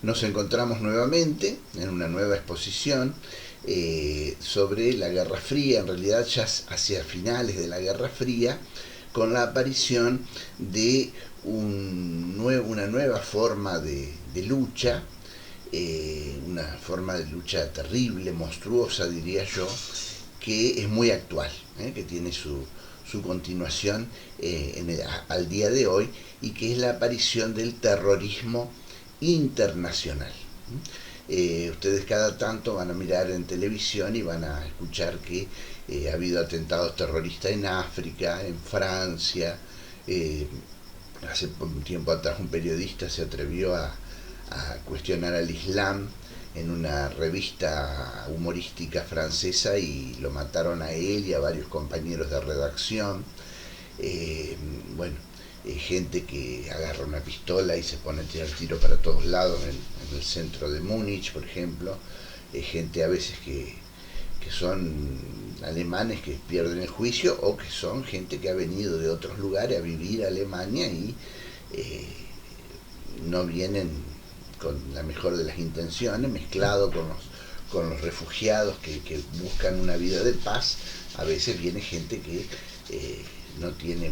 Nos encontramos nuevamente en una nueva exposición sobre la Guerra Fría, en realidad ya hacia finales de la Guerra Fría, con la aparición de una nueva forma de lucha, una forma de lucha terrible, monstruosa diría yo, que es muy actual, que tiene su continuación al día de hoy, y que es la aparición del terrorismo internacional. Ustedes cada tanto van a mirar en televisión y van a escuchar que ha habido atentados terroristas en África, en Francia. eh, Hace un tiempo atrás un periodista se atrevió a cuestionar al Islam en una revista humorística francesa y lo mataron a él y a varios compañeros de redacción. Eh, bueno, gente que agarra una pistola y se pone a tirar tiro para todos lados en el centro de Múnich, por ejemplo. Gente a veces que son alemanes que pierden el juicio, o que son gente que ha venido de otros lugares a vivir a Alemania y eh, no vienen con la mejor de las intenciones, mezclado con los refugiados que buscan una vida de paz. A veces viene gente que no tiene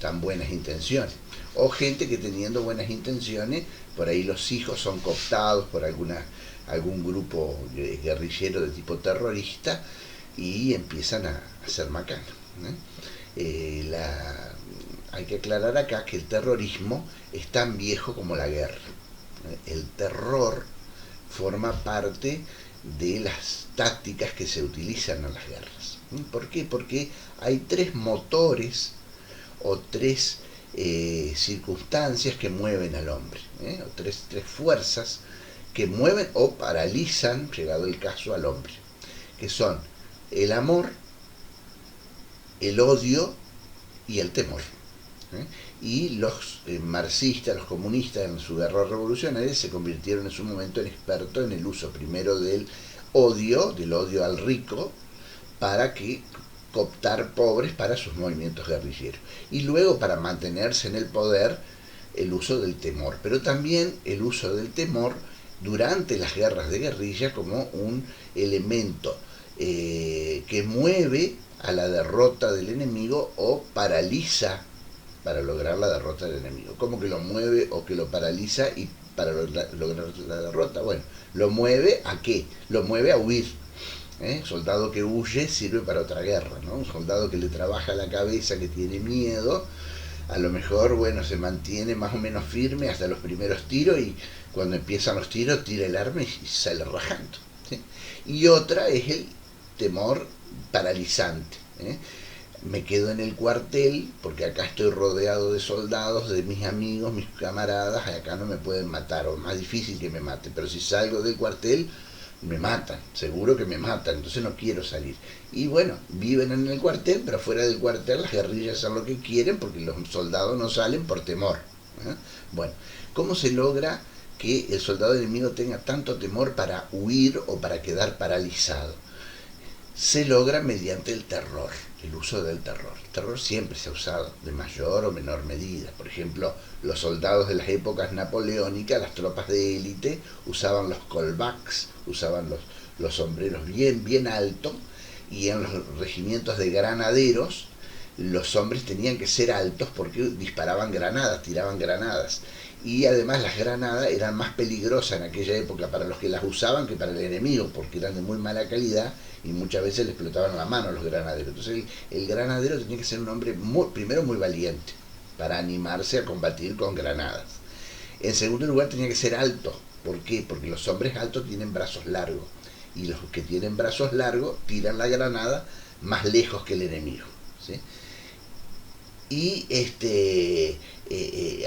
tan buenas intenciones, o gente que teniendo buenas intenciones, por ahí los hijos son cooptados por algún grupo guerrillero de tipo terrorista y empiezan a hacer macana. Hay que aclarar acá que el terrorismo es tan viejo como la guerra. El terror forma parte de las tácticas que se utilizan en las guerras. ¿Por qué? Porque hay tres motores o tres circunstancias que mueven al hombre, o tres fuerzas que mueven o paralizan, llegado el caso, al hombre, que son el amor, el odio y el temor. Y los marxistas, los comunistas, en su guerra revolucionaria, se convirtieron en su momento en expertos en el uso primero del odio al rico, para que cooptar pobres para sus movimientos guerrilleros, y luego, para mantenerse en el poder, el uso del temor, pero también el uso del temor durante las guerras de guerrilla como un elemento que mueve a la derrota del enemigo o paraliza para lograr la derrota del enemigo. ¿Cómo que lo mueve o que lo paraliza y para lograr la derrota? Bueno, lo mueve ¿a qué? Lo mueve a huir. Soldado que huye sirve para otra guerra, ¿no? Un soldado que le trabaja la cabeza, que tiene miedo, a lo mejor, bueno, se mantiene más o menos firme hasta los primeros tiros, y cuando empiezan los tiros tira el arma y sale rajando, ¿sí? Y otra es el temor paralizante. Me quedo en el cuartel porque acá estoy rodeado de soldados, de mis amigos, mis camaradas, acá no me pueden matar, o es más difícil que me maten, pero si salgo del cuartel me matan, seguro que me matan, entonces no quiero salir. Y bueno, viven en el cuartel, pero fuera del cuartel las guerrillas hacen lo que quieren porque los soldados no salen por temor. Bueno, ¿cómo se logra que el soldado enemigo tenga tanto temor para huir o para quedar paralizado? Se logra mediante el terror, el uso del terror. El terror siempre se ha usado de mayor o menor medida. Por ejemplo, los soldados de las épocas napoleónicas, las tropas de élite, usaban los colbacks, usaban los sombreros bien altos, y en los regimientos de granaderos los hombres tenían que ser altos porque disparaban granadas, tiraban granadas. Y además las granadas eran más peligrosas en aquella época para los que las usaban que para el enemigo, porque eran de muy mala calidad y muchas veces le explotaban la mano a los granaderos. Entonces el granadero tenía que ser un hombre primero muy valiente para animarse a combatir con granadas. En segundo lugar, tenía que ser alto. ¿Por qué? Porque los hombres altos tienen brazos largos, y los que tienen brazos largos tiran la granada más lejos que el enemigo, ¿sí? Y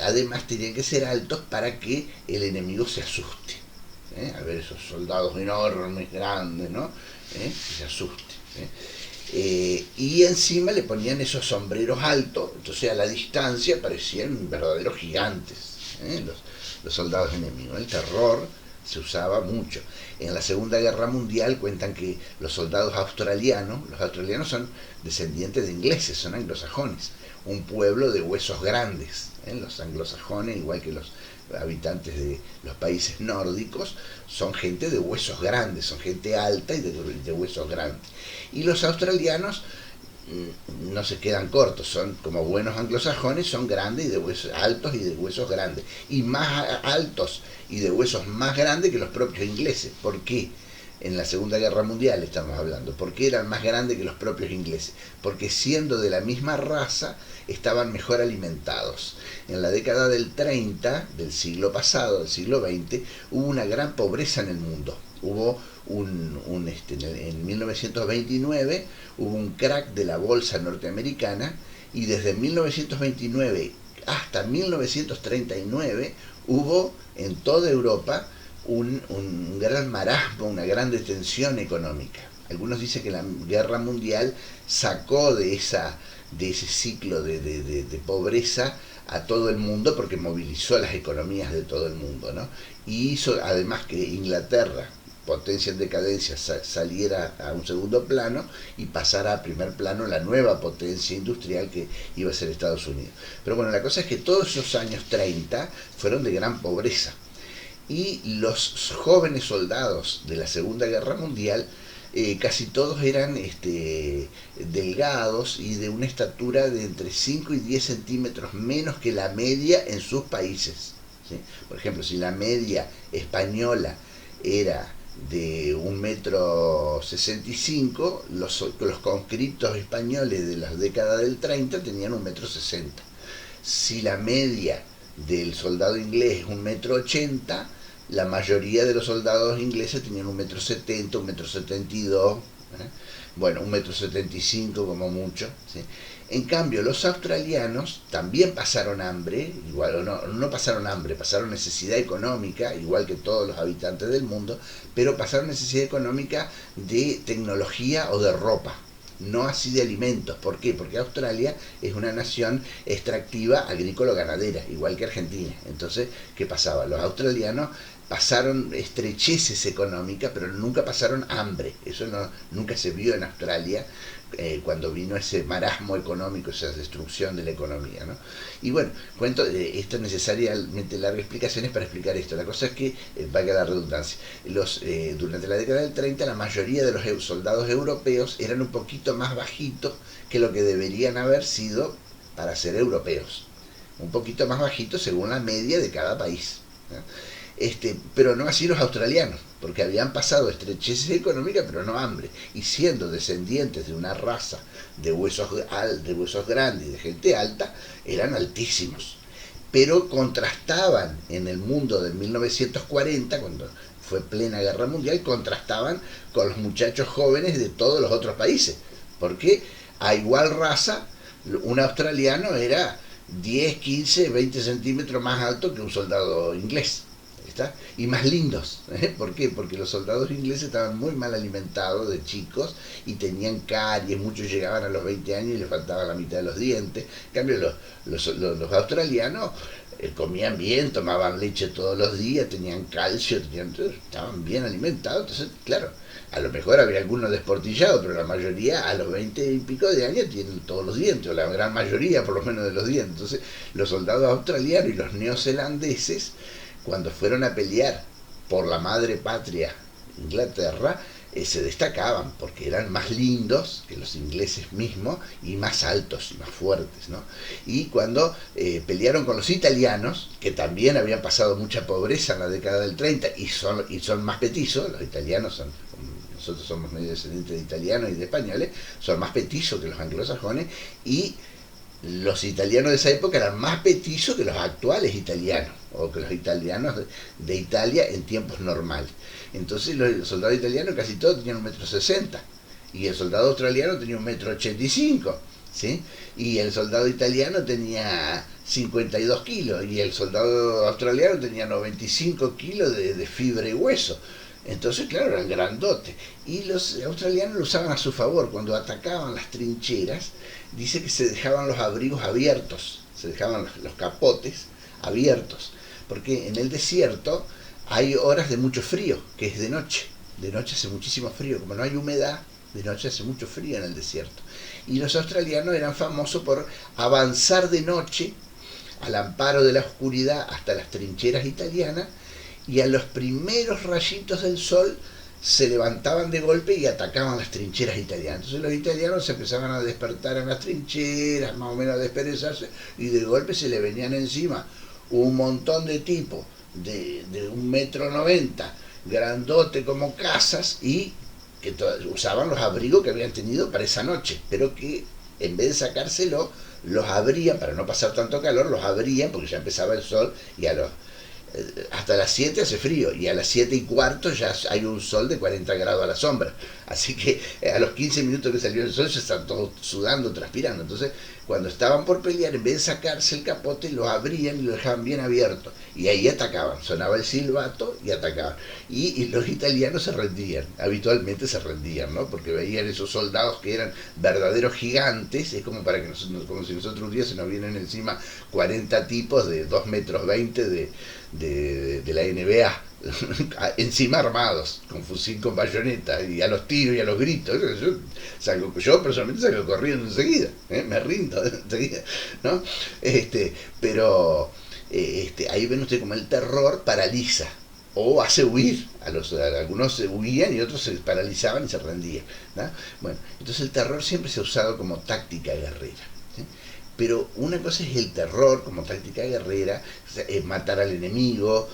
además tenían que ser altos para que el enemigo se asuste. A ver esos soldados enormes, grandes, ¿no? Que se asuste. Y encima le ponían esos sombreros altos, entonces a la distancia parecían verdaderos gigantes, los soldados enemigos. El terror se usaba mucho. En la Segunda Guerra Mundial cuentan que los australianos son descendientes de ingleses, son anglosajones, un pueblo de huesos grandes. Los anglosajones, igual que los habitantes de los países nórdicos, son gente de huesos grandes, son gente alta y de huesos grandes. Y los australianos no se quedan cortos, son como buenos anglosajones, son grandes y de huesos altos y de huesos grandes, y más altos y de huesos más grandes que los propios ingleses. ¿Por qué? En la Segunda Guerra Mundial estamos hablando. ¿Por qué eran más grandes que los propios ingleses? Porque siendo de la misma raza estaban mejor alimentados. En la década del 30 del siglo pasado, del siglo XX, hubo una gran pobreza en el mundo. Hubo en 1929 hubo un crack de la bolsa norteamericana, y desde 1929 hasta 1939 hubo en toda Europa un gran marasmo, una gran detención económica. Algunos dicen que la guerra mundial sacó de ese ciclo de pobreza a todo el mundo, porque movilizó las economías de todo el mundo, ¿no? Y hizo además que Inglaterra, potencia en decadencia, saliera a un segundo plano y pasara a primer plano la nueva potencia industrial que iba a ser Estados Unidos. Pero bueno, la cosa es que todos esos años 30 fueron de gran pobreza, y los jóvenes soldados de la Segunda Guerra Mundial casi todos eran delgados y de una estatura de entre 5 y 10 centímetros menos que la media en sus países, ¿sí? Por ejemplo, si la media española era de 1,65 m, los conscriptos españoles de las décadas del 30 tenían 1,60 m. Si la media del soldado inglés es 1,80 m, la mayoría de los soldados ingleses tenían 1,70 m, 1,72 m, bueno, 1,75 m como mucho, ¿sí? En cambio, los australianos también pasaron hambre, igual, no pasaron hambre, pasaron necesidad económica, igual que todos los habitantes del mundo, pero pasaron necesidad económica de tecnología o de ropa, no así de alimentos. ¿Por qué? Porque Australia es una nación extractiva agrícola-ganadera, igual que Argentina. Entonces, ¿qué pasaba? Los australianos pasaron estrecheces económicas, pero nunca pasaron hambre. Eso nunca se vio en Australia cuando vino ese marasmo económico, esa destrucción de la economía, ¿no? Y bueno, cuento, esto es necesariamente larga explicaciones para explicar esto. La cosa es que, valga la redundancia, durante la década del 30 la mayoría de los soldados europeos eran un poquito más bajitos que lo que deberían haber sido para ser europeos. Un poquito más bajitos según la media de cada país, ¿no? Pero no así los australianos, porque habían pasado estrecheces económicas, pero no hambre, y siendo descendientes de una raza de huesos grandes y de gente alta, eran altísimos. Pero contrastaban en el mundo de 1940, cuando fue plena guerra mundial, contrastaban con los muchachos jóvenes de todos los otros países, porque a igual raza, un australiano era 10, 15, 20 centímetros más alto que un soldado inglés. Y más lindos. ¿Por qué? Porque los soldados ingleses estaban muy mal alimentados de chicos y tenían caries, muchos llegaban a los 20 años y les faltaba la mitad de los dientes. En cambio, los australianos comían bien, tomaban leche todos los días, tenían calcio, estaban bien alimentados. Entonces, claro, a lo mejor había algunos desportillados, pero la mayoría a los 20 y pico de años tienen todos los dientes, o la gran mayoría por lo menos de los dientes. Entonces, los soldados australianos y los neozelandeses, cuando fueron a pelear por la madre patria, Inglaterra, se destacaban porque eran más lindos que los ingleses mismos y más altos y más fuertes, ¿no? Y cuando pelearon con los italianos, que también habían pasado mucha pobreza en la década del 30 y son más petizos, los italianos nosotros somos medio descendientes de italianos y de españoles, son más petizos que los anglosajones, y los italianos de esa época eran más petizos que los actuales italianos, o que los italianos de Italia en tiempos normales. Entonces los soldados italianos casi todos tenían 1,60 m, y el soldado australiano tenía 1,85 m, ¿sí? Y el soldado italiano tenía 52 kilos, y el soldado australiano tenía 95 kilos de fibra y hueso. Entonces, claro, eran grandotes. Y los australianos lo usaban a su favor. Cuando atacaban las trincheras, dice que se dejaban los abrigos abiertos, se dejaban los capotes abiertos, porque en el desierto hay horas de mucho frío, que es de noche. De noche hace muchísimo frío. Como no hay humedad, de noche hace mucho frío en el desierto. Y los australianos eran famosos por avanzar de noche al amparo de la oscuridad hasta las trincheras italianas, y a los primeros rayitos del sol se levantaban de golpe y atacaban las trincheras italianas. Entonces los italianos se empezaban a despertar en las trincheras, más o menos a desperezarse, y de golpe se le venían encima un montón de tipos de 1,90 m, grandote como casas, y que usaban los abrigos que habían tenido para esa noche, pero que en vez de sacárselo, los abrían, para no pasar tanto calor, los abrían porque ya empezaba el sol, y hasta las 7 hace frío, y a las 7:15 ya hay un sol de 40 grados a la sombra. Así que a los 15 minutos que salió el sol ya están todos sudando, transpirando. Entonces, cuando estaban por pelear, en vez de sacarse el capote, lo abrían y lo dejaban bien abierto. Y ahí atacaban, sonaba el silbato y atacaban. Y los italianos se rendían, habitualmente se rendían, ¿no? Porque veían esos soldados que eran verdaderos gigantes. Es como para que como si nosotros un día se nos vienen encima 40 tipos de 2,20 m de la NBA, encima armados, con fusil, con bayoneta, y a los tiros y a los gritos. Yo personalmente salgo corriendo enseguida, me rindo enseguida, ¿no? Pero ahí ven usted como el terror paraliza o hace huir. Algunos se huían y otros se paralizaban y se rendían, ¿no? Bueno, entonces el terror siempre se ha usado como táctica guerrera, ¿sí? Pero una cosa es el terror como táctica guerrera, matar al enemigo,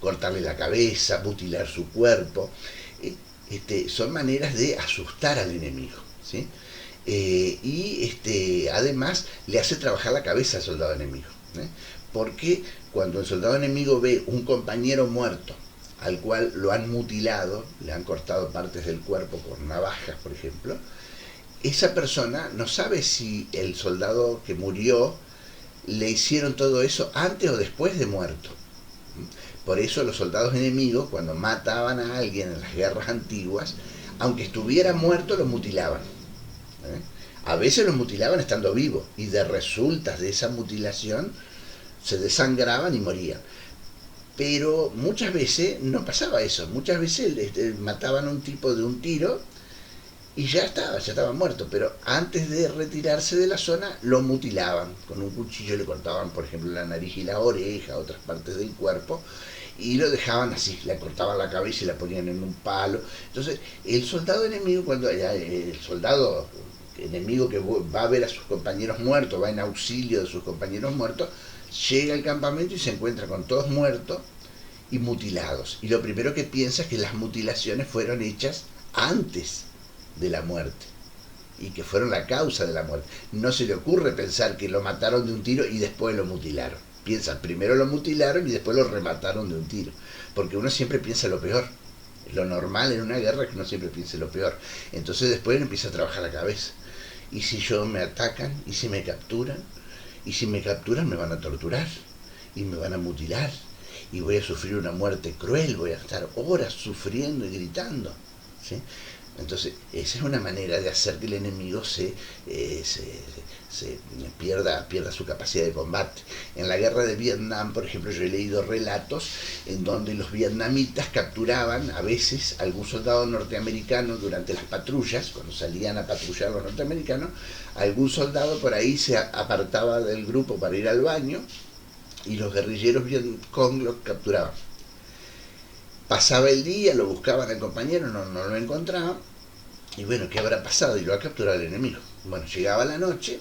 cortarle la cabeza, mutilar su cuerpo. Son maneras de asustar al enemigo, ¿sí? Además le hace trabajar la cabeza al soldado enemigo, ¿eh? Porque cuando el soldado enemigo ve un compañero muerto, al cual lo han mutilado, le han cortado partes del cuerpo con navajas, por ejemplo, esa persona no sabe si el soldado que murió le hicieron todo eso antes o después de muerto. Por eso los soldados enemigos, cuando mataban a alguien en las guerras antiguas, aunque estuviera muerto, lo mutilaban, ¿eh? A veces lo mutilaban estando vivo, y de resultas de esa mutilación se desangraban y morían. Pero muchas veces no pasaba eso. Muchas veces mataban a un tipo de un tiro y ya estaba muerto, pero antes de retirarse de la zona lo mutilaban. Con un cuchillo le cortaban, por ejemplo, la nariz y la oreja, otras partes del cuerpo, y lo dejaban así, le cortaban la cabeza y la ponían en un palo. Entonces, el soldado enemigo, el soldado enemigo que va a ver a sus compañeros muertos, va en auxilio de sus compañeros muertos, llega al campamento y se encuentra con todos muertos y mutilados. Y lo primero que piensa es que las mutilaciones fueron hechas antes de la muerte y que fueron la causa de la muerte. No se le ocurre pensar que lo mataron de un tiro y después lo mutilaron. Piensa, primero lo mutilaron y después lo remataron de un tiro, porque uno siempre piensa lo peor. Lo normal en una guerra es que uno siempre piense lo peor. Entonces después empieza a trabajar la cabeza. ¿Y si me atacan? ¿Y si me capturan? ¿Y si me capturan me van a torturar? ¿Y me van a mutilar? Y voy a sufrir una muerte cruel, voy a estar horas sufriendo y gritando, ¿sí? Entonces, esa es una manera de hacer que el enemigo pierda su capacidad de combate. En la guerra de Vietnam, por ejemplo, yo he leído relatos en donde los vietnamitas capturaban a veces a algún soldado norteamericano durante las patrullas. Cuando salían a patrullar los norteamericanos, algún soldado por ahí se apartaba del grupo para ir al baño y los guerrilleros Vietcong lo capturaban. Pasaba el día, lo buscaban al compañero, no lo encontraban, y bueno, ¿qué habrá pasado? Y lo ha capturado el enemigo. Bueno, llegaba la noche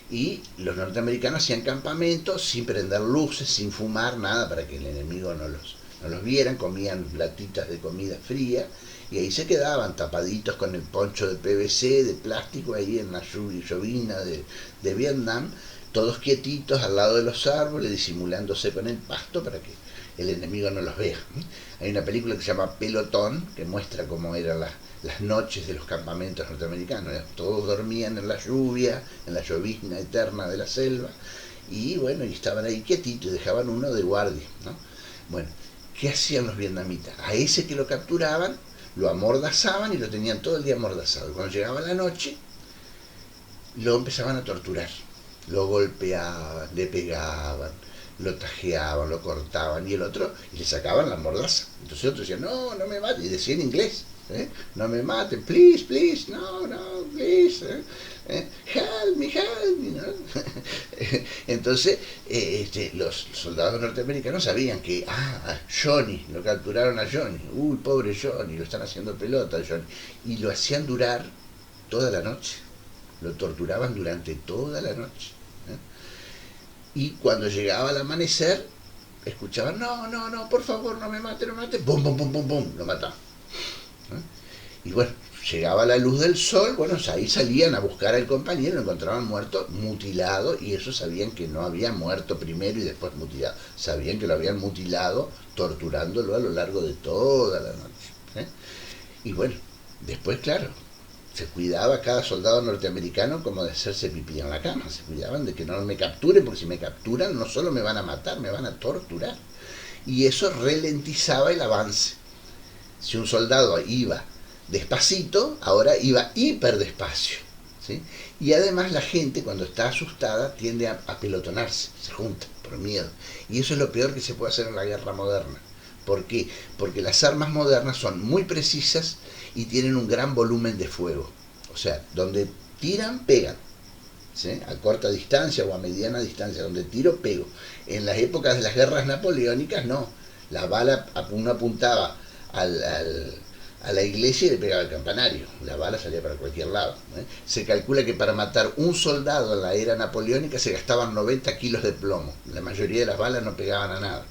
y los norteamericanos hacían campamentos sin prender luces, sin fumar, nada, para que el enemigo no los vieran. Comían latitas de comida fría y ahí se quedaban tapaditos con el poncho de PVC, de plástico, ahí en la llovina de Vietnam, todos quietitos al lado de los árboles, disimulándose con el pasto para que el enemigo no los vea. Hay una película que se llama Pelotón, que muestra cómo eran las noches de los campamentos norteamericanos. Todos dormían en la lluvia, en la llovizna eterna de la selva, y bueno, y estaban ahí quietitos y dejaban uno de guardia, ¿no? Bueno, ¿qué hacían los vietnamitas? A ese que lo capturaban, lo amordazaban y lo tenían todo el día amordazado. Cuando llegaba la noche, lo empezaban a torturar. Lo golpeaban, le pegaban, lo tajeaban, lo cortaban, y le sacaban la mordaza. Entonces otro decía, no me maten, y decía en inglés, no me maten, please, no, please, help me, ¿no? Entonces, los soldados norteamericanos sabían que, Johnny, lo capturaron a Johnny, uy, pobre Johnny, lo están haciendo pelota Johnny, y lo hacían durar toda la noche, lo torturaban durante toda la noche. Y cuando llegaba el amanecer, escuchaban, no, por favor, no me mate, bum, bum, bum, bum, bum, lo mataban. Y bueno, llegaba la luz del sol, bueno, ahí salían a buscar al compañero, lo encontraban muerto, mutilado, y ellos sabían que no había muerto primero y después mutilado, sabían que lo habían mutilado, torturándolo a lo largo de toda la noche. Y bueno, después, claro, se cuidaba cada soldado norteamericano como de hacerse pipí en la cama, se cuidaban de que no me capturen, porque si me capturan no solo me van a matar, me van a torturar. Y eso ralentizaba el avance. Si un soldado iba despacito, ahora iba hiper despacio, ¿sí? Y además la gente cuando está asustada tiende a pelotonarse, se junta por miedo. Y eso es lo peor que se puede hacer en la guerra moderna. ¿Por qué? Porque las armas modernas son muy precisas y tienen un gran volumen de fuego. O sea, donde tiran, pegan, ¿sí? A corta distancia o a mediana distancia, donde tiro, pego. En las épocas de las guerras napoleónicas, no. La bala, uno apuntaba a la iglesia y le pegaba el campanario. La bala salía para cualquier lado. Se calcula que para matar un soldado en la era napoleónica se gastaban 90 kilos de plomo. La mayoría de las balas no pegaban a nada.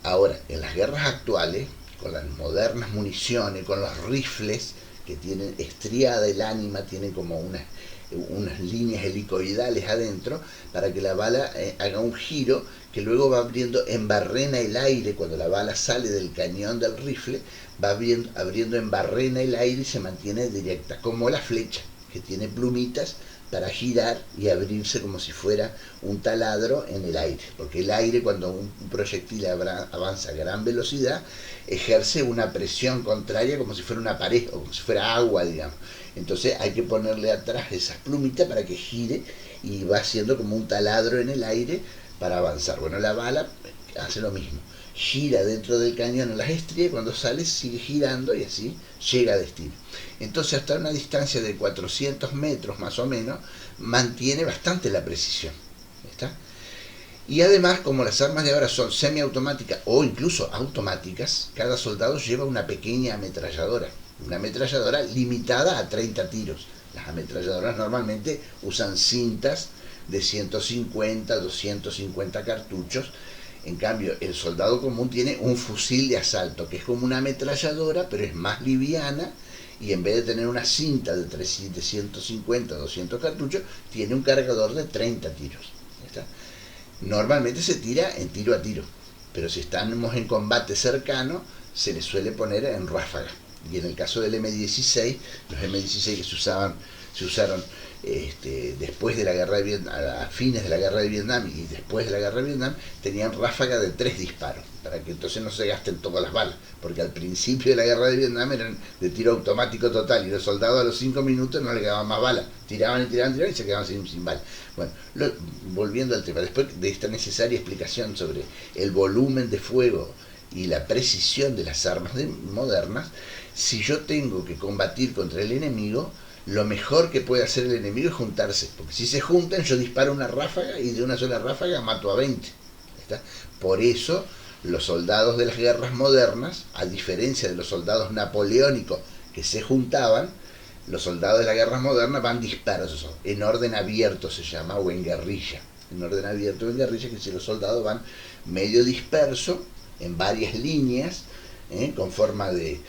Ahora, en las guerras actuales, con las modernas municiones, con los rifles que tienen estriada el ánima, tienen como unas líneas helicoidales adentro para que la bala haga un giro que luego va abriendo, embarrena el aire. Cuando la bala sale del cañón del rifle, va abriendo embarrena el aire y se mantiene directa, como la flecha, que tiene plumitas para girar y abrirse como si fuera un taladro en el aire, porque el aire, cuando un proyectil avanza a gran velocidad, ejerce una presión contraria como si fuera una pared o como si fuera agua, digamos. Entonces hay que ponerle atrás esas plumitas para que gire y va haciendo como un taladro en el aire para avanzar. Bueno, la bala hace lo mismo, gira dentro del cañón en las estrías y cuando sale sigue girando y así llega a destino. Entonces hasta una distancia de 400 metros más o menos mantiene bastante la precisión. ¿Está? Y además, como las armas de ahora son semiautomáticas o incluso automáticas, cada soldado lleva una pequeña ametralladora limitada a 30 tiros. Las ametralladoras normalmente usan cintas de 150, 250 cartuchos. En cambio, el soldado común tiene un fusil de asalto, que es como una ametralladora, pero es más liviana, y en vez de tener una cinta de 150, 200 cartuchos, tiene un cargador de 30 tiros. ¿Está? Normalmente se tira en tiro a tiro, pero si estamos en combate cercano, se le suele poner en ráfaga. Y en el caso del M16, los M16 que se usaron después de la guerra de Vietnam, a fines de la guerra de Vietnam y después de la guerra de Vietnam, tenían ráfaga de 3 disparos, para que entonces no se gasten todas las balas, porque al principio de la guerra de Vietnam eran de tiro automático total, y los soldados a los 5 minutos no le quedaban más balas, tiraban y se quedaban sin balas. Bueno, volviendo al tema, después de esta necesaria explicación sobre el volumen de fuego y la precisión de las armas modernas, si yo tengo que combatir contra el enemigo, lo mejor que puede hacer el enemigo es juntarse, porque si se juntan yo disparo una ráfaga y de una sola ráfaga mato a 20. ¿Está? Por eso los soldados de las guerras modernas, a diferencia de los soldados napoleónicos que se juntaban, los soldados de las guerras modernas van dispersos, en orden abierto se llama, o en guerrilla. En orden abierto o en guerrilla, que si los soldados van medio dispersos, en varias líneas, con forma de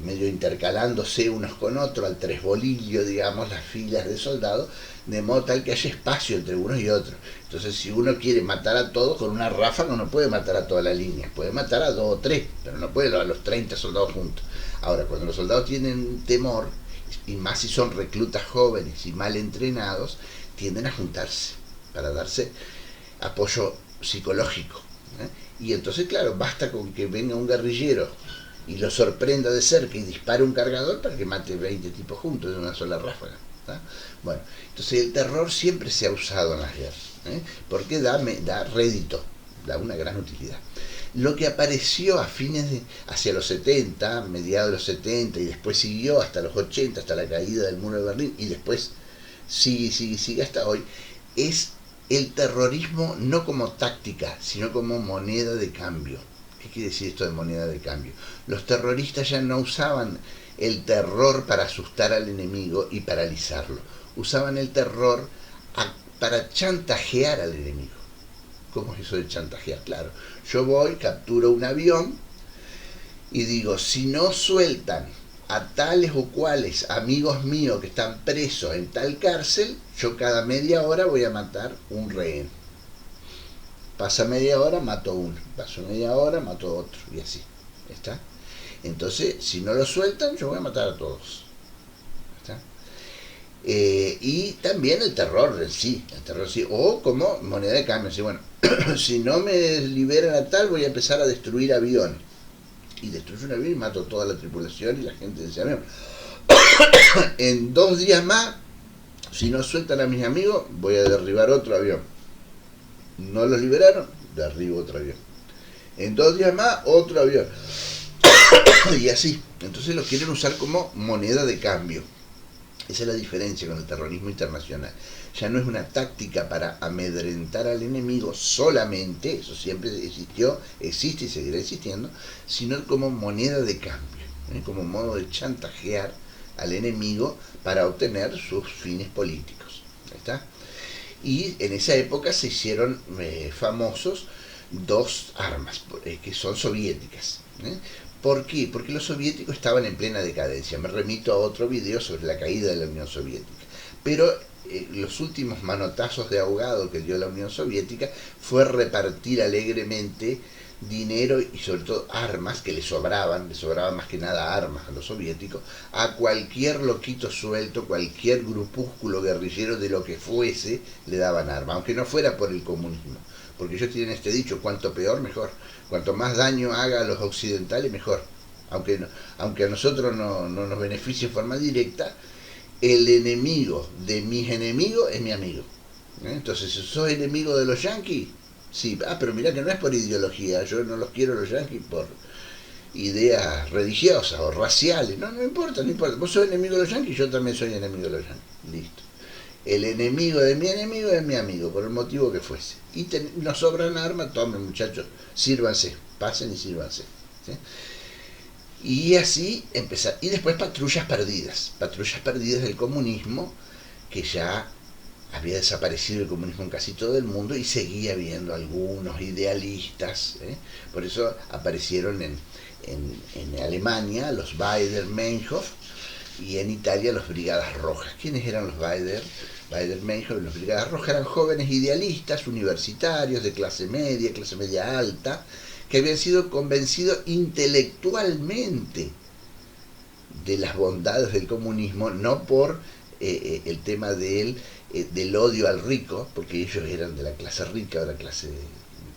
medio intercalándose unos con otros, al tresbolillo, digamos, las filas de soldados, de modo tal que haya espacio entre unos y otros. Entonces, si uno quiere matar a todos, con una ráfaga no puede matar a toda la línea, puede matar a 2 o 3, pero no puede a los 30 soldados juntos. Ahora, cuando los soldados tienen temor, y más si son reclutas jóvenes y mal entrenados, tienden a juntarse para darse apoyo psicológico. Y entonces, claro, basta con que venga un guerrillero y lo sorprenda de cerca y dispare un cargador para que mate 20 tipos juntos de una sola ráfaga. ¿Tá? Bueno, entonces el terror siempre se ha usado en las guerras, porque da rédito, da una gran utilidad. Lo que apareció a hacia los 70, mediados de los 70, y después siguió hasta los 80, hasta la caída del muro de Berlín, y después sigue hasta hoy, es el terrorismo no como táctica, sino como moneda de cambio. ¿Qué quiere decir esto de moneda de cambio? Los terroristas ya no usaban el terror para asustar al enemigo y paralizarlo. Usaban el terror para chantajear al enemigo. ¿Cómo es eso de chantajear? Claro, yo voy, capturo un avión y digo, si no sueltan a tales o cuales amigos míos que están presos en tal cárcel, yo cada media hora voy a matar un rehén. Pasa media hora, mato uno. Pasa media hora, mato otro. Y así. ¿Está? Entonces, si no lo sueltan, yo voy a matar a todos. ¿Está? Y también el terror en sí. El terror sí. O como moneda de cambio. Así, bueno, si no me liberan a tal, voy a empezar a destruir aviones. Y destruyo un avión y mato toda la tripulación y la gente de ese avión. En 2 días más, si no sueltan a mis amigos, voy a derribar otro avión. No los liberaron, derribo otro avión. En 2 días más, otro avión. Y así. Entonces lo quieren usar como moneda de cambio. Esa es la diferencia con el terrorismo internacional. Ya no es una táctica para amedrentar al enemigo solamente, eso siempre existió, existe y seguirá existiendo, sino como moneda de cambio, como modo de chantajear al enemigo para obtener sus fines políticos. ¿Está? Y en esa época se hicieron famosos 2 armas que son soviéticas. ¿Por qué? Porque los soviéticos estaban en plena decadencia. Me remito a otro video sobre la caída de la Unión Soviética. Pero los últimos manotazos de ahogado que dio la Unión Soviética fue repartir alegremente dinero y sobre todo armas que le sobraban más que nada armas a los soviéticos, a cualquier loquito suelto, cualquier grupúsculo guerrillero de lo que fuese, le daban armas, aunque no fuera por el comunismo. Porque ellos tienen este dicho, cuanto peor, mejor. Cuanto más daño haga a los occidentales, mejor. Aunque a nosotros no nos beneficie en forma directa, el enemigo de mis enemigos es mi amigo. Entonces, si sos enemigo de los yanquis, sí, pero mirá que no es por ideología, yo no los quiero los yanquis por ideas religiosas o raciales, no importa, vos sos enemigo de los yanquis, yo también soy enemigo de los yanquis, listo. El enemigo de mi enemigo es mi amigo, por el motivo que fuese. Y nos sobran armas, tomen muchachos, sírvanse, pasen y sírvanse. ¿Sí? Y así empezar. Y después patrullas perdidas del comunismo, que ya había desaparecido el comunismo en casi todo el mundo y seguía habiendo algunos idealistas. Por eso aparecieron en Alemania los Baader-Meinhof y en Italia los Brigadas Rojas. ¿Quiénes eran los Baader-Meinhof y los Brigadas Rojas? Eran jóvenes idealistas, universitarios, de clase media alta, que habían sido convencidos intelectualmente de las bondades del comunismo, no por el tema del odio al rico, porque ellos eran de la clase rica o de la clase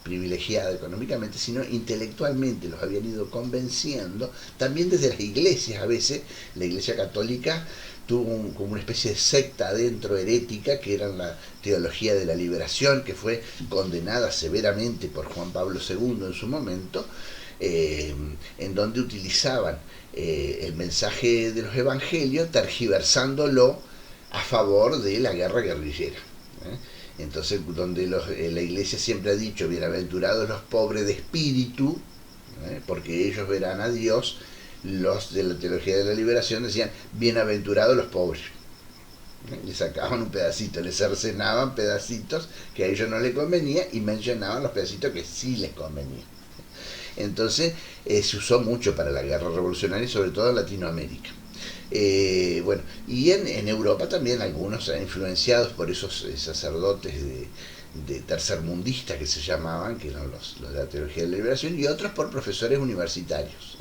privilegiada económicamente, sino intelectualmente los habían ido convenciendo, también desde las iglesias. A veces la Iglesia Católica tuvo como una especie de secta adentro herética, que era la teología de la liberación, que fue condenada severamente por Juan Pablo II en su momento, en donde utilizaban el mensaje de los evangelios, tergiversándolo a favor de la guerra guerrillera. Entonces, donde la Iglesia siempre ha dicho, bienaventurados los pobres de espíritu, porque ellos verán a Dios, los de la teología de la liberación decían, bienaventurados los pobres. Le sacaban un pedacito, les cercenaban pedacitos que a ellos no les convenía y mencionaban los pedacitos que sí les convenía. Entonces, se usó mucho para la guerra revolucionaria, sobre todo en Latinoamérica. Bueno, y en Europa también algunos influenciados por esos sacerdotes de tercermundistas que se llamaban, que eran los de la teología de la liberación, y otros por profesores universitarios,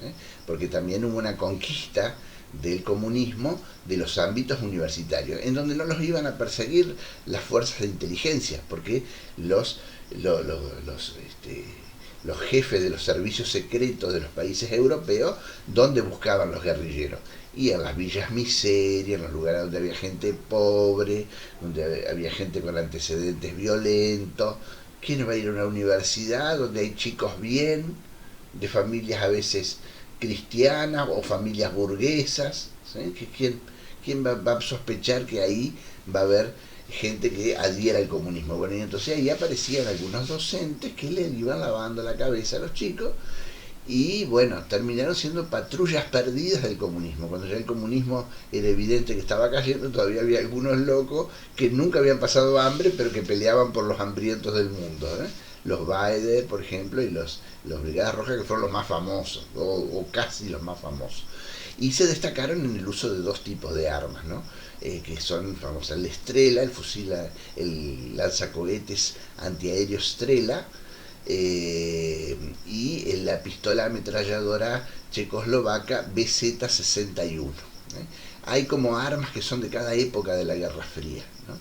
porque también hubo una conquista del comunismo de los ámbitos universitarios, en donde no los iban a perseguir las fuerzas de inteligencia, porque los jefes de los servicios secretos de los países europeos, donde buscaban los guerrilleros, y en las villas miserias, en los lugares donde había gente pobre, donde había gente con antecedentes violentos, ¿Quién va a ir a una universidad donde hay chicos bien, de familias a veces cristianas o familias burguesas? ¿Sí? ¿Quién va a sospechar que ahí va a haber gente que adhiera al comunismo? Bueno, y entonces ahí aparecían algunos docentes que le iban lavando la cabeza a los chicos y bueno, terminaron siendo patrullas perdidas del comunismo. Cuando ya el comunismo era evidente que estaba cayendo, todavía había algunos locos que nunca habían pasado hambre, pero que peleaban por los hambrientos del mundo. Los Baeder, por ejemplo, y los Brigadas Rojas, que fueron los más famosos, o casi los más famosos. Y se destacaron en el uso de dos tipos de armas, ¿no? Que son famosas: el Strela, el fusil, el lanzacohetes antiaéreo Strela, y la pistola ametralladora checoslovaca BZ-61. Hay como armas que son de cada época de la Guerra Fría, ¿no?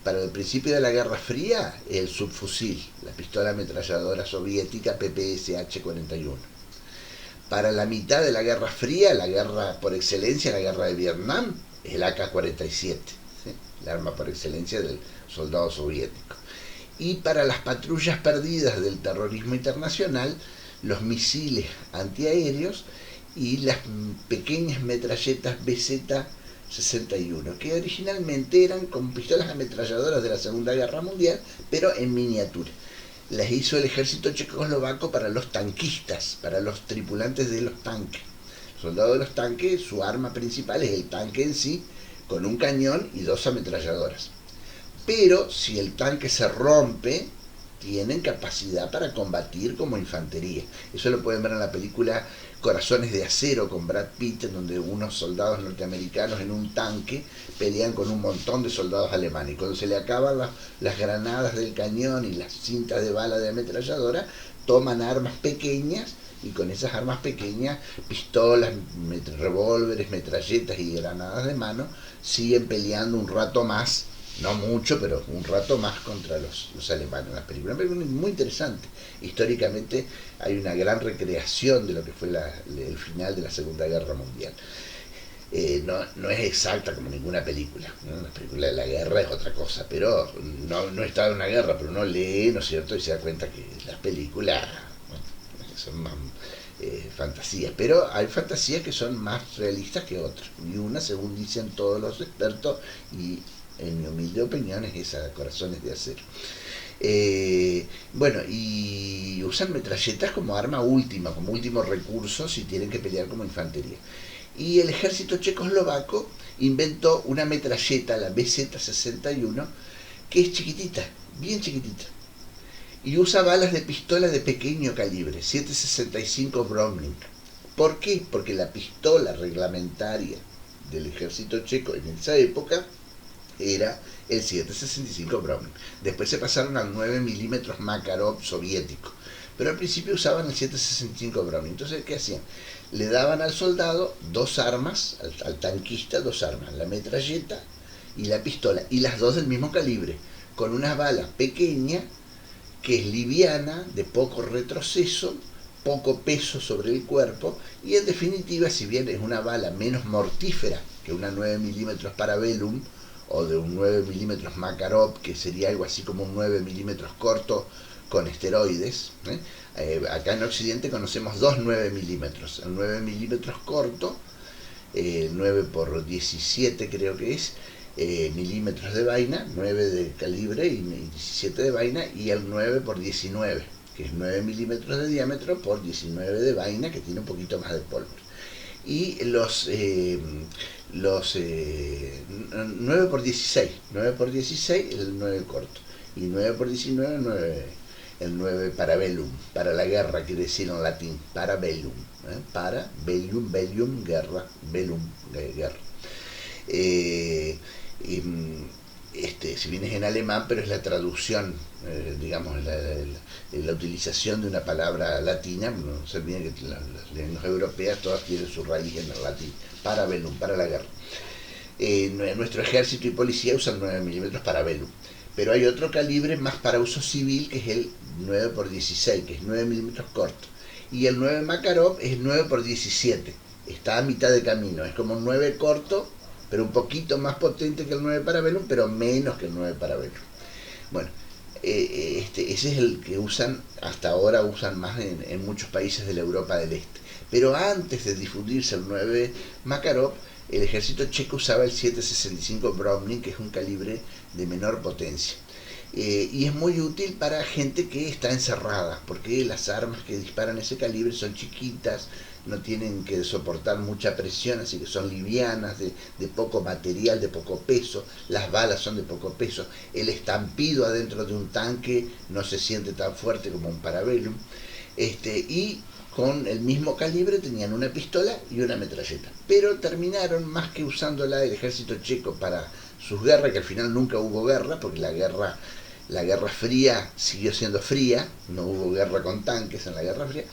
Para el principio de la Guerra Fría, el subfusil, la pistola ametralladora soviética PPSH-41. Para la mitad de la Guerra Fría, la guerra por excelencia, la guerra de Vietnam, es el AK-47, ¿sí? El arma por excelencia del soldado soviético. Y para las patrullas perdidas del terrorismo internacional, los misiles antiaéreos y las pequeñas metralletas BZ-61, que originalmente eran con pistolas ametralladoras de la Segunda Guerra Mundial, pero en miniatura. Las hizo el ejército checoslovaco para los tanquistas, para los tripulantes de los tanques. El soldado de los tanques, su arma principal es el tanque en sí, con un cañón y dos ametralladoras. Pero si el tanque se rompe, tienen capacidad para combatir como infantería. Eso lo pueden ver en la película Corazones de Acero con Brad Pitt, en donde unos soldados norteamericanos en un tanque pelean con un montón de soldados alemanes. Y cuando se le acaban las granadas del cañón y las cintas de bala de ametralladora, toman armas pequeñas y con esas armas pequeñas, pistolas, revólveres, metralletas y granadas de mano, siguen peleando un rato más. No mucho, pero un rato más contra los alemanes. Una película muy interesante. Históricamente hay una gran recreación de lo que fue el final de la Segunda Guerra Mundial. No es exacta como ninguna película, ¿no? La película de la guerra es otra cosa, pero no está en una guerra, pero uno lee, ¿no es cierto? Y se da cuenta que las películas, bueno, son más fantasías, pero hay fantasías que son más realistas que otras. Y una, según dicen todos los expertos, y en mi humilde opinión, es esa, Corazones de Acero. Bueno, y usan metralletas como arma última, como último recurso si tienen que pelear como infantería. Y el ejército checoslovaco inventó una metralleta, la BZ-61, que es chiquitita, bien chiquitita, y usa balas de pistola de pequeño calibre, 7,65 Browning. ¿Por qué? Porque la pistola reglamentaria del ejército checo en esa época era el 7,65 Browning. Después se pasaron al 9 milímetros Makarov soviético, pero al principio usaban el 7,65 Browning. Entonces, ¿qué hacían? Le daban al soldado dos armas, al tanquista dos armas, la metralleta y la pistola, y las dos del mismo calibre, con una bala pequeña que es liviana, de poco retroceso, poco peso sobre el cuerpo, y en definitiva, si bien es una bala menos mortífera que una 9 milímetros Parabellum, o de un 9 milímetros Makarov, que sería algo así como un 9 milímetros corto con esteroides. Acá en Occidente conocemos dos 9 milímetros. El 9 milímetros corto, 9 por 17 creo que es, milímetros de vaina, 9 de calibre y 17 de vaina, y el 9 por 19, que es 9 milímetros de diámetro por 19 de vaina, que tiene un poquito más de pólvora. Y los 9 por 16, 9 por 16 el 9 corto, y 9 por 19 el 9 Parabellum, para la guerra quiere decir en latín, Parabellum, para, Bellium, Bellium, guerra, Bellum, guerra. Si bien es en alemán, pero es la traducción, digamos, la utilización de una palabra latina. No se olviden que las lenguas europeas todas tienen su raíz en el latín. Parabellum, para la guerra. Nuestro ejército y policía usan 9 milímetros Parabellum, pero hay otro calibre más para uso civil, que es el 9 por 16, que es 9 milímetros corto, y el 9 Makarov es 9 por 17, está a mitad de camino, es como un 9 corto, pero un poquito más potente que el 9 Parabellum, pero menos que el 9 Parabellum. Bueno, ese es el que usan, hasta ahora usan más en muchos países de la Europa del Este. Pero antes de difundirse el 9 Makarov, el ejército checo usaba el 7,65 Browning, que es un calibre de menor potencia. Y es muy útil para gente que está encerrada, porque las armas que disparan ese calibre son chiquitas, no tienen que soportar mucha presión, así que son livianas, de poco material, de poco peso, las balas son de poco peso, el estampido adentro de un tanque no se siente tan fuerte como un Parabellum, y con el mismo calibre tenían una pistola y una metralleta, pero terminaron más que usándola el ejército checo para sus guerras, que al final nunca hubo guerra, porque la Guerra Fría siguió siendo fría, no hubo guerra con tanques en la Guerra Fría.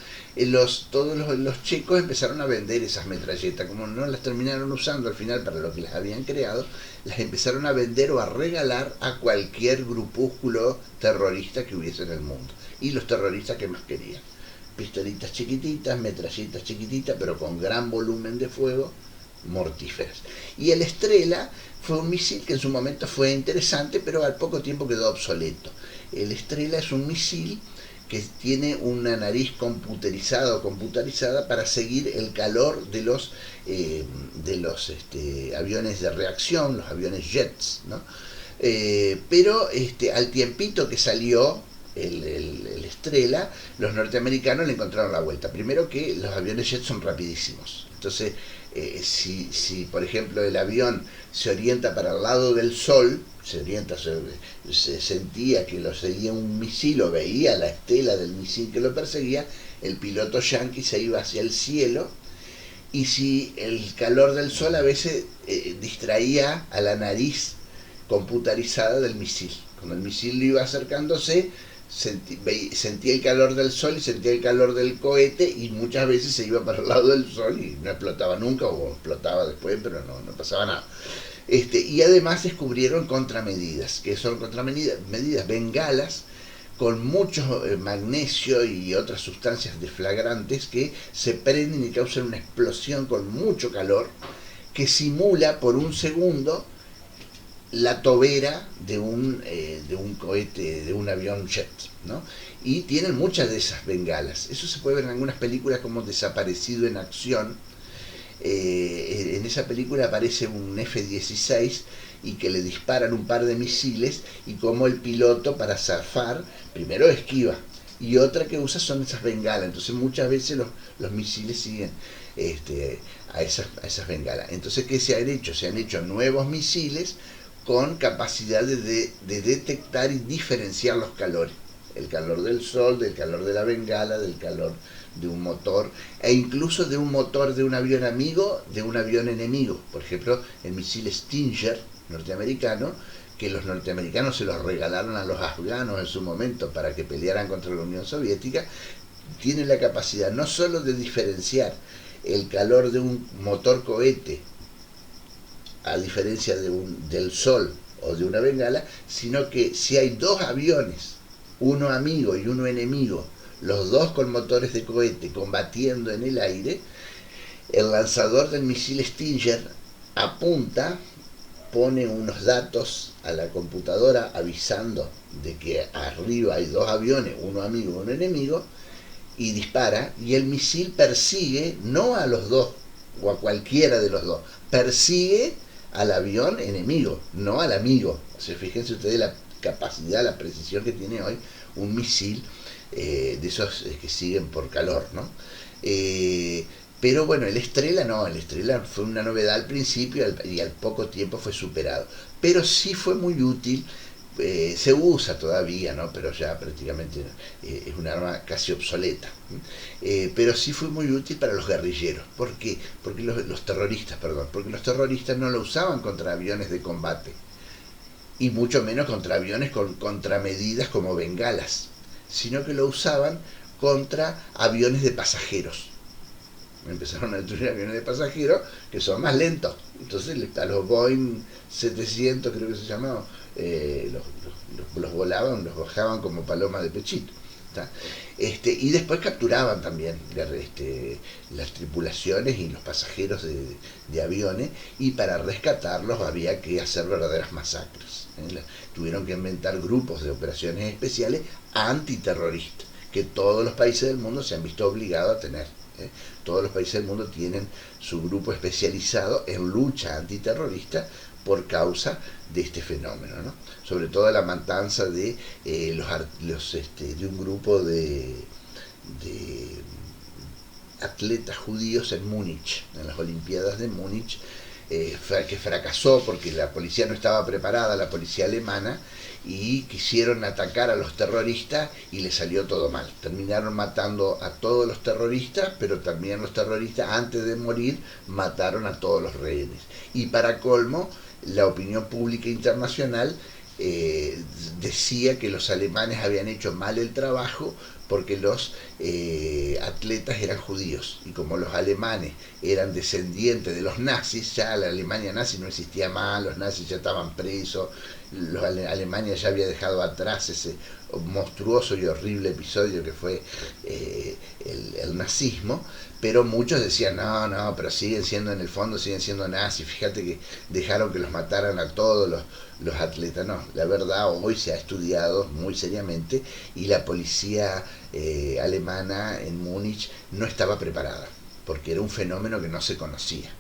Todos los checos empezaron a vender esas metralletas, como no las terminaron usando al final para lo que las habían creado, las empezaron a vender o a regalar a cualquier grupúsculo terrorista que hubiese en el mundo, y los terroristas que más querían. Pistolitas chiquititas, metralletas chiquititas, pero con gran volumen de fuego, mortíferas. Y el Strela fue un misil que en su momento fue interesante, pero al poco tiempo quedó obsoleto. El Strela es un misil que tiene una nariz computarizada para seguir el calor de los aviones de reacción, los aviones jets, ¿no? Pero al tiempito que salió el Strela, los norteamericanos le encontraron la vuelta. Primero, que los aviones jet son rapidísimos. Entonces, si por ejemplo el avión se orienta para el lado del sol, se sentía que lo seguía un misil o veía la estela del misil que lo perseguía, el piloto yanqui se iba hacia el cielo, y si el calor del sol a veces distraía a la nariz computarizada del misil. Cuando el misil iba acercándose, sentía el calor del sol y sentía el calor del cohete, y muchas veces se iba para el lado del sol y no explotaba nunca, o explotaba después, pero no pasaba nada. Y además descubrieron contramedidas, que son contramedidas, bengalas con mucho magnesio y otras sustancias deflagrantes que se prenden y causan una explosión con mucho calor, que simula por un segundo la tobera de un cohete, de un avión jet, ¿no? Y tienen muchas de esas bengalas. Eso se puede ver en algunas películas como Desaparecido en Acción. En esa película aparece un F-16 y que le disparan un par de misiles, y como el piloto, para zafar, primero esquiva, y otra que usa son esas bengalas. Entonces muchas veces los misiles siguen a esas bengalas. Entonces, ¿qué se han hecho? Se han hecho nuevos misiles con capacidad de detectar y diferenciar los calores. El calor del sol, del calor de la bengala, del calor de un motor, e incluso de un motor de un avión amigo, de un avión enemigo. Por ejemplo, el misil Stinger norteamericano, que los norteamericanos se los regalaron a los afganos en su momento para que pelearan contra la Unión Soviética, tiene la capacidad no solo de diferenciar el calor de un motor cohete a diferencia del sol o de una bengala, sino que si hay dos aviones, uno amigo y uno enemigo, los dos con motores de cohete combatiendo en el aire, el lanzador del misil Stinger apunta, pone unos datos a la computadora avisando de que arriba hay dos aviones, uno amigo y uno enemigo, y dispara, y el misil persigue no a los dos o a cualquiera de los dos, persigue al avión enemigo, no al amigo. O sea, fíjense ustedes la capacidad, la precisión que tiene hoy un misil de esos que siguen por calor, ¿no? Pero bueno, el Strela no, el Strela fue una novedad al principio y al poco tiempo fue superado. Pero sí fue muy útil, se usa todavía, ¿no? Pero ya prácticamente es un arma casi obsoleta. Pero sí fue muy útil para los guerrilleros. ¿Por qué? Porque los terroristas, perdón, porque los terroristas no lo usaban contra aviones de combate, y mucho menos contra aviones con contramedidas como bengalas, sino que lo usaban contra aviones de pasajeros. Empezaron a destruir aviones de pasajeros que son más lentos. Entonces a los Boeing 700, creo que se llamaban, los volaban, los bajaban como palomas de pechito. ¿Está? Y después capturaban también las tripulaciones y los pasajeros de aviones, y para rescatarlos había que hacer verdaderas masacres. Tuvieron que inventar grupos de operaciones especiales antiterroristas, que todos los países del mundo se han visto obligados a tener. Todos los países del mundo tienen su grupo especializado en lucha antiterrorista por causa de este fenómeno, ¿no? Sobre todo la matanza de de un grupo de atletas judíos en Múnich, en las Olimpiadas de Múnich, que fracasó porque la policía no estaba preparada, la policía alemana, y quisieron atacar a los terroristas y les salió todo mal. Terminaron matando a todos los terroristas, pero también los terroristas, antes de morir, mataron a todos los rehenes. Y para colmo, la opinión pública internacional decía que los alemanes habían hecho mal el trabajo porque los atletas eran judíos, y como los alemanes eran descendientes de los nazis, ya la Alemania nazi no existía más, los nazis ya estaban presos, Alemania ya había dejado atrás ese monstruoso y horrible episodio que fue el nazismo, pero muchos decían, no, pero siguen siendo, en el fondo siguen siendo nazis, fíjate que dejaron que los mataran a todos los atletas. No, la verdad hoy se ha estudiado muy seriamente, y la policía alemana en Múnich no estaba preparada, porque era un fenómeno que no se conocía.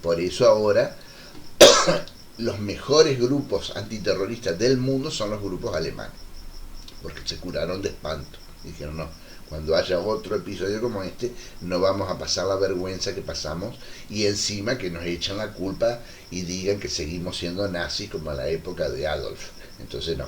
Por eso ahora los mejores grupos antiterroristas del mundo son los grupos alemanes, porque se curaron de espanto. Dijeron, no, cuando haya otro episodio como este, no vamos a pasar la vergüenza que pasamos, y encima que nos echan la culpa y digan que seguimos siendo nazis como en la época de Adolf. Entonces no,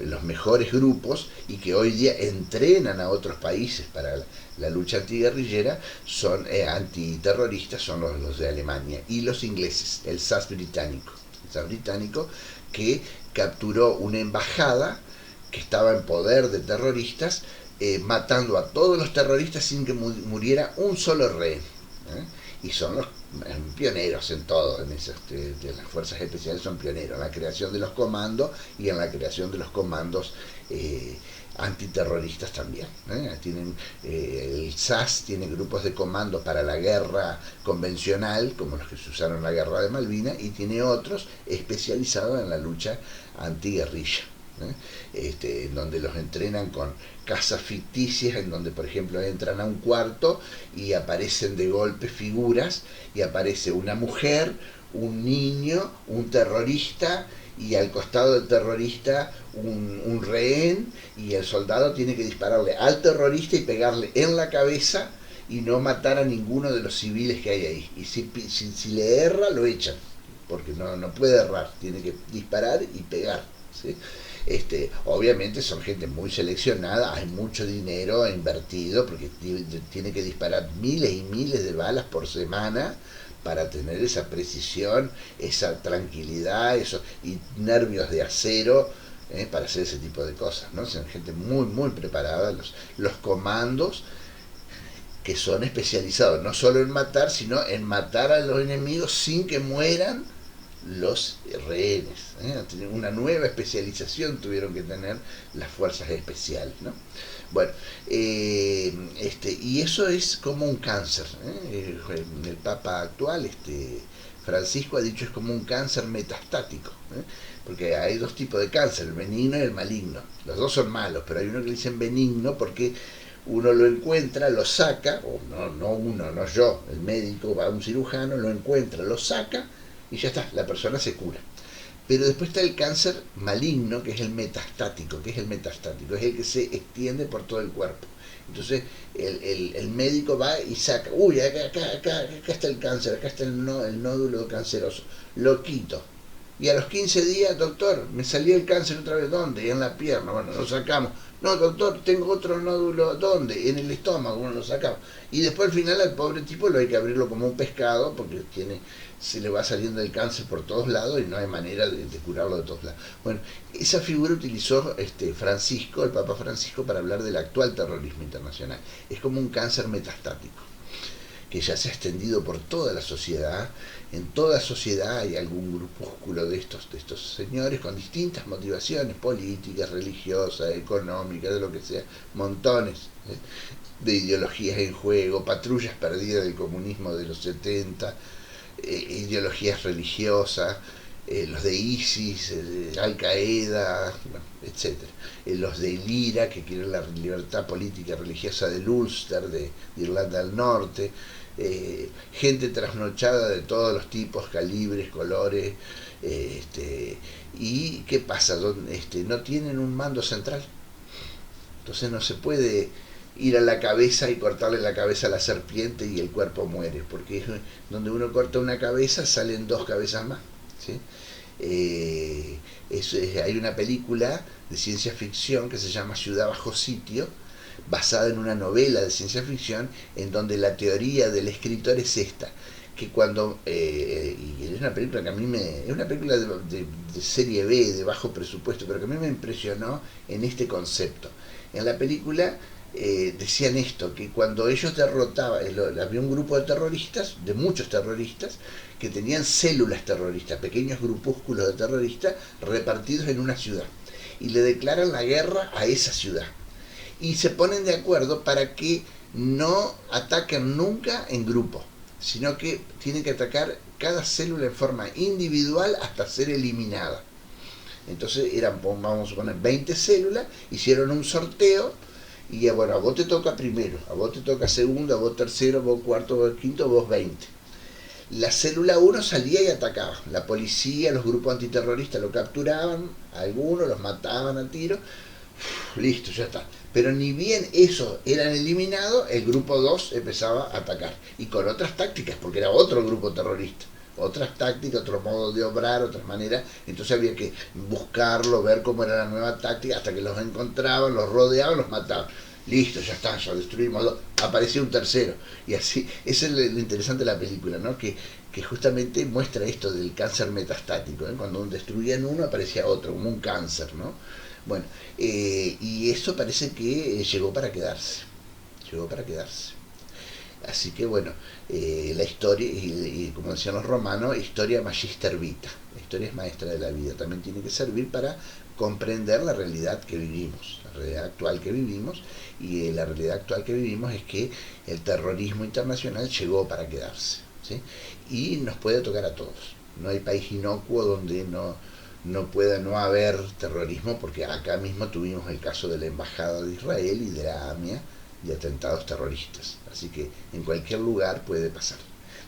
los mejores grupos, y que hoy día entrenan a otros países para la lucha antiguerrillera, son antiterroristas, son los de Alemania, y los ingleses, el SAS británico, que capturó una embajada que estaba en poder de terroristas, matando a todos los terroristas sin que muriera un solo rehén. Y son los pioneros en todo, en esas, de las fuerzas especiales son pioneros en la creación de los comandos y en la creación de los comandos antiterroristas también. Tienen, el SAS tiene grupos de comando para la guerra convencional, como los que se usaron en la guerra de Malvinas, y tiene otros especializados en la lucha antiguerrilla. En donde los entrenan con casas ficticias, en donde por ejemplo entran a un cuarto y aparecen de golpe figuras, y aparece una mujer, un niño, un terrorista, y al costado del terrorista un rehén, y el soldado tiene que dispararle al terrorista y pegarle en la cabeza y no matar a ninguno de los civiles que hay ahí. Y si le erra, lo echan, porque no puede errar, tiene que disparar y pegar, ¿sí? Obviamente son gente muy seleccionada, hay mucho dinero invertido, porque tiene que disparar miles y miles de balas por semana para tener esa precisión, esa tranquilidad, y nervios de acero, para hacer ese tipo de cosas, ¿no? Son gente muy, muy preparada, los comandos, que son especializados no solo en matar, sino en matar a los enemigos sin que mueran los rehenes. Una nueva especialización tuvieron que tener las fuerzas especiales, ¿no? Bueno, y eso es como un cáncer. El Papa actual, Francisco, ha dicho es como un cáncer metastático, porque hay dos tipos de cáncer, el benigno y el maligno. Los dos son malos, pero hay uno que le dicen benigno porque uno lo encuentra, lo saca, o no yo, el médico va a un cirujano, lo encuentra, lo saca, y ya está, la persona se cura. Pero después está el cáncer maligno, que es el metastático. Es el que se extiende por todo el cuerpo. Entonces el médico va y saca, uy, acá está el cáncer, acá está el nódulo canceroso, lo quito. Y a los 15 días, doctor, me salió el cáncer otra vez. ¿Dónde? En la pierna. Bueno, lo sacamos. No, doctor, tengo otro nódulo. ¿Dónde? En el estómago. Bueno, lo sacamos. Y después al final al pobre tipo lo hay que abrirlo como un pescado, porque se le va saliendo el cáncer por todos lados y no hay manera de curarlo de todos lados. Bueno, esa figura utilizó Francisco, el Papa Francisco, para hablar del actual terrorismo internacional. Es como un cáncer metastático. que ya se ha extendido por toda la sociedad. En toda sociedad hay algún grupúsculo de estos señores con distintas motivaciones políticas, religiosas, económicas, de lo que sea, montones de ideologías en juego, patrullas perdidas del comunismo de los 70, ideologías religiosas, los de ISIS, Al Qaeda, bueno, etc. Los de IRA, que quieren la libertad política religiosa del Ulster, de Irlanda del Norte, gente trasnochada de todos los tipos, calibres, colores, y ¿qué pasa? No tienen un mando central, entonces no se puede ir a la cabeza y cortarle la cabeza a la serpiente y el cuerpo muere, porque donde uno corta una cabeza salen dos cabezas más, ¿sí? Hay una película de ciencia ficción que se llama Ciudad bajo sitio, basada en una novela de ciencia ficción, en donde la teoría del escritor es esta, que cuando, y es una película que a mí es una película de serie B, de bajo presupuesto, pero que a mí me impresionó en este concepto. En la película decían esto, que cuando ellos derrotaban, había un grupo de terroristas, de muchos terroristas, que tenían células terroristas, pequeños grupúsculos de terroristas repartidos en una ciudad, y le declaran la guerra a esa ciudad. Y se ponen de acuerdo para que no ataquen nunca en grupo, sino que tienen que atacar cada célula en forma individual hasta ser eliminada. Entonces vamos a poner 20 células, hicieron un sorteo y bueno, a vos te toca primero, a vos te toca segundo, a vos tercero, a vos cuarto, a vos quinto, a vos 20. La célula 1 salía y atacaba. La policía, los grupos antiterroristas lo capturaban, a algunos los mataban a tiro. Listo, ya está. Pero ni bien eso eran eliminados, el grupo 2 empezaba a atacar. Y con otras tácticas, porque era otro grupo terrorista. Otras tácticas, otro modo de obrar, otras maneras. Entonces había que buscarlo, ver cómo era la nueva táctica, hasta que los encontraban, los rodeaban, los mataban. Listo, ya está, ya destruimos dos. Apareció un tercero. Y así, eso es lo interesante de la película, ¿no? Que justamente muestra esto del cáncer metastático, ¿eh? Cuando destruían uno aparecía otro, como un cáncer, ¿no? Bueno, y eso parece que llegó para quedarse. Llegó para quedarse. Así que bueno, la historia, y como decían los romanos, historia magister vita, la historia es maestra de la vida, también tiene que servir para comprender la realidad que vivimos, la realidad actual que vivimos, y la realidad actual que vivimos es que el terrorismo internacional llegó para quedarse, ¿sí? Y nos puede tocar a todos, no hay país inocuo donde no pueda no haber terrorismo, porque acá mismo tuvimos el caso de la Embajada de Israel y de la AMIA, de atentados terroristas. Así que en cualquier lugar puede pasar.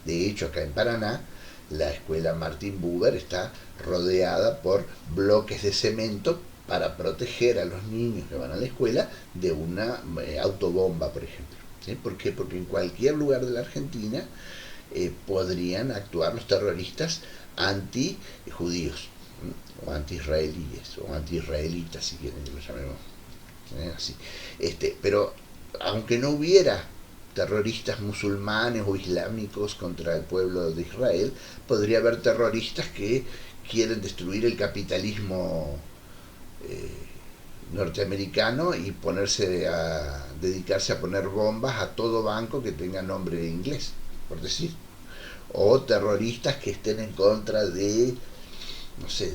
De hecho, acá en Paraná, la escuela Martín Buber está rodeada por bloques de cemento para proteger a los niños que van a la escuela de una autobomba, por ejemplo. ¿Sí? ¿Por qué? Porque en cualquier lugar de la Argentina podrían actuar los terroristas anti-judíos, o anti-israelíes, o anti-israelitas, si quieren que lo llamemos así. Pero aunque no hubiera terroristas musulmanes o islámicos contra el pueblo de Israel, podría haber terroristas que quieren destruir el capitalismo norteamericano y dedicarse a poner bombas a todo banco que tenga nombre inglés, por decir. O terroristas que estén en contra de, no sé,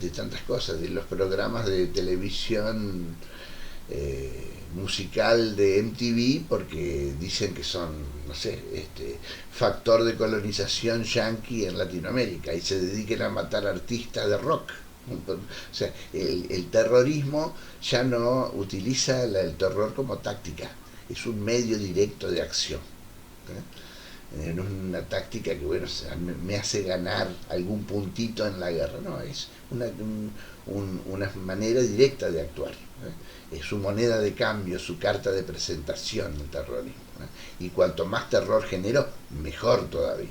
de tantas cosas, de los programas de televisión musical de MTV, porque dicen que son, no sé, factor de colonización yanqui en Latinoamérica, y se dediquen a matar artistas de rock. O sea, el terrorismo ya no utiliza el terror como táctica, es un medio directo de acción. No es una táctica que, bueno, me hace ganar algún puntito en la guerra, no, es una manera directa de actuar. Es su moneda de cambio, su carta de presentación, el terrorismo. Y cuanto más terror genero, mejor todavía.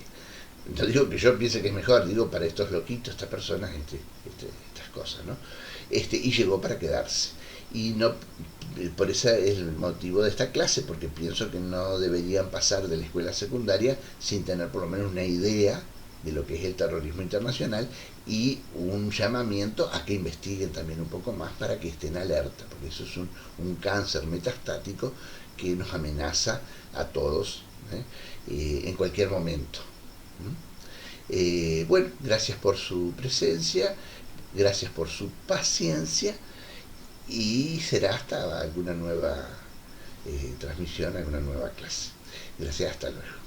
No digo que yo piense que es mejor, digo para estos loquitos, estas personas, estas cosas, ¿no? Y llegó para quedarse. Y no, por eso es el motivo de esta clase, porque pienso que no deberían pasar de la escuela secundaria sin tener por lo menos una idea de lo que es el terrorismo internacional, y un llamamiento a que investiguen también un poco más para que estén alerta, porque eso es un cáncer metastático que nos amenaza a todos en cualquier momento. Bueno, gracias por su presencia, gracias por su paciencia y será hasta alguna nueva transmisión, alguna nueva clase. Gracias, hasta luego.